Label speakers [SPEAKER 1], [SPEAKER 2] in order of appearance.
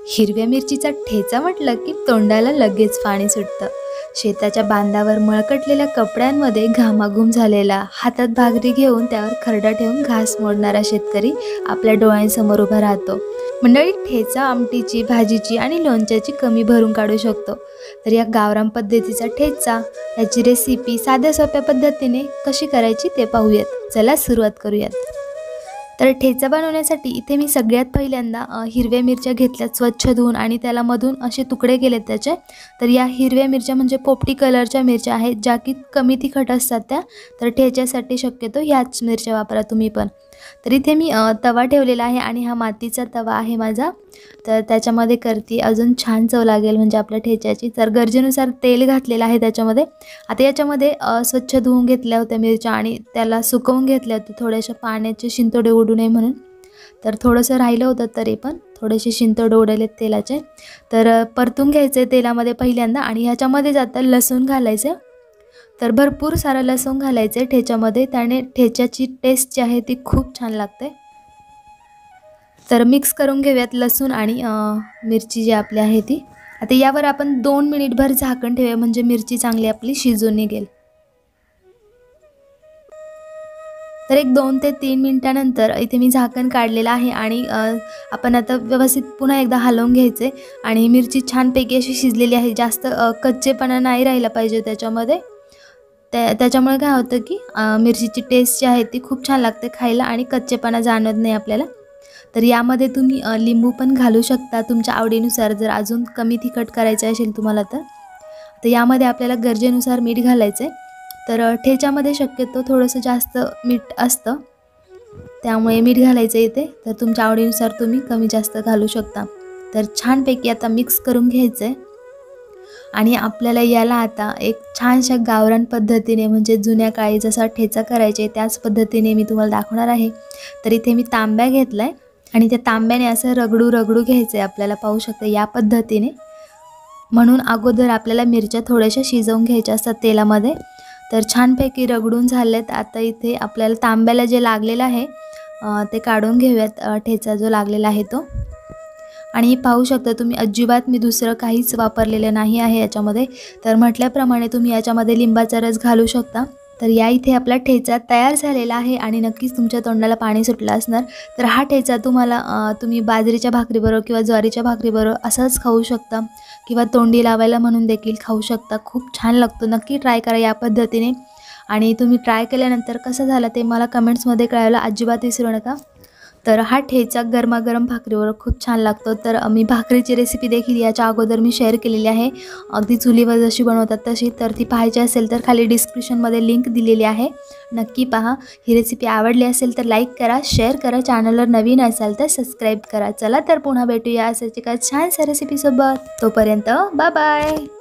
[SPEAKER 1] हिरव्या मिरचीचा ठेचा म्हटलं की तोंडाला लगेच पाणी सुटतं। शेताच्या बांधावर मळकटलेल्या कपड्यांमध्ये घामाघूम झालेला, हातात भाकरी घेऊन त्यावर खरडा ठेवून घास मोडणारा शेतकरी आपल्या डोळ्यांसमोर उभा राहतो। मंडळी, ठेचा आमटीची, भाजीची आणि लोणच्याची कमी भरून काढू शकतो। तर या गावरान पद्धतीचा ठेचा, याची रेसिपी साध्या सोप्या पद्धतीने कशी करायची ते पाहूयात। चला सुरुवात करूयात। तर ठेचा बनवण्यासाठी इथे मी सगळ्यात पहिल्यांदा हिरव्या मिरच्या घेतल्यात, स्वच्छ धुवून आणि त्याला मधून असे तुकडे केलेत त्याचे। तर या हिरव्या मिरच्या म्हणजे पोपटी कलरच्या मिरच्या आहेत, ज्या की कमी तिखट असतात त्या। तर ठेच्यासाठी शक्यतो ह्याच मिरच्या वापरा तुम्ही पण। तर इथे मी तवा ठेवलेला आहे आणि हा मातीचा तवा आहे माझा। तर त्याच्यामध्ये करते अजून छान चव लागेल म्हणजे आपल्या ठेच्याची। तर गरजेनुसार तेल घातलेलं आहे त्याच्यामध्ये। आता याच्यामध्ये स्वच्छ धुवून घेतल्या होत्या मिरच्या आणि त्याला सुकवून घेतल्या होत्या थोड्याशा पाण्याचे शिंतोडे उडू नये म्हणून। तर थोडंसं राहिलं होतं तरी पण थोडेसे शिंतोडे उडवलेत तेलाचे। तर परतून घ्यायचे तेलामध्ये पहिल्यांदा आणि ह्याच्यामध्ये जातं लसूण घालायचं। तर भरपूर सारा लसूण घालायचे ठेच्यामध्ये, त्याने ठेच्याची टेस्ट जी आहे ती खूप छान लागते। तर मिक्स करून घेऊयात लसूण आणि मिरची जी आपली आहे ती। आता यावर आपण 2 मिनिटभर झाकण ठेवूया म्हणजे मिरची चांगली आपली शिजून निघेल। तर एक 2 ते 3 मिनिटानंतर इथे मी झाकण काढलेलं आहे आणि आपण आता व्यवस्थित पुन्हा एकदा हलवून घ्यायचे आणि मिरची छानपैकी अशी शिजलेली आहे। जास्त कच्चेपणा नाही राहिला पाहिजे त्याच्यामध्ये। त्याच्यामुळे काय होतं की मिरचीची टेस्ट जी आहे ती खूप छान लागते खायला आणि कच्चेपणा जाणवत नाही आपल्याला। तर यामध्ये तुम्ही लिंबू पण घालू शकता तुमच्या आवडीनुसार, जर अजून कमी तिखट करायचं असेल तुम्हाला तर। तर यामध्ये आपल्याला गरजेनुसार मीठ घालायचं आहे। तर ठेच्यामध्ये शक्यतो थोडंसं जास्त मीठ असतं, त्यामुळे मीठ घालायचं इथे। तर तुमच्या आवडीनुसार तुम्ही कमी जास्त घालू शकता। तर छानपैकी आता मिक्स करून घ्यायचं आहे आणि आपल्याला याला आता एक छानशा गावरान पद्धतीने म्हणजे जुन्या काळी जसा ठेचा करायचे त्याच पद्धतीने मी तुम्हाला दाखवणार आहे। तर इथे मी तांब्या घेतला आहे आणि त्या तांब्याने असं रगडू घ्यायचं आहे आपल्याला, पाहू शकता या पद्धतीने। म्हणून अगोदर आपल्याला मिरच्या थोड्याशा शिजवून घ्यायच्या असतात तेलामध्ये। तर छानपैकी रगडून झालेत। आता इथे आपल्याला तांब्याला जे लागलेलं आहे ते काढून घेऊयात, ठेचा जो लागलेला आहे तो। आणि पाहू शकता तुम्ही अजिबात मी दुसरं काहीच वापरलेलं नाही आहे याच्यामध्ये। तर म्हटल्याप्रमाणे तुम्ही याच्यामध्ये लिंबाचा रस घालू शकता। तर या इथे आपला ठेचा तयार झालेला आहे आणि नक्कीच तुमच्या तोंडाला पाणी सुटलं असणार। तर हा ठेचा तुम्ही बाजरीच्या भाकरीबरोबर किंवा ज्वारीच्या भाकरीबरोबर असाच खाऊ शकता किंवा तोंडी लावायला म्हणून देखील खाऊ शकता। खूप छान लागतो, नक्की ट्राय करा या पद्धतीने। आणि तुम्ही ट्राय केल्यानंतर कसं झालं ते मला कमेंट्समध्ये कळायला अजिबात विसरू नका। तर हा ठेचा गरमागरम भाकरीवर खूप छान लागतो। तर मी भाकरीची रेसिपी देखील याच्या अगोदर मी शेअर केलेली आहे, अगदी चुलीवर जशी बनवतात तशी। तर ती पाहायची असेल तर खाली डिस्क्रिप्शनमध्ये लिंक दिलेली आहे, नक्की पहा। ही रेसिपी आवडली असेल तर लाईक करा, शेअर करा, चॅनलवर नवीन असाल तर सबस्क्राईब करा। चला तर पुन्हा भेटूया अशाच एका छानशा रेसिपीसोबत। तोपर्यंत बाय बाय।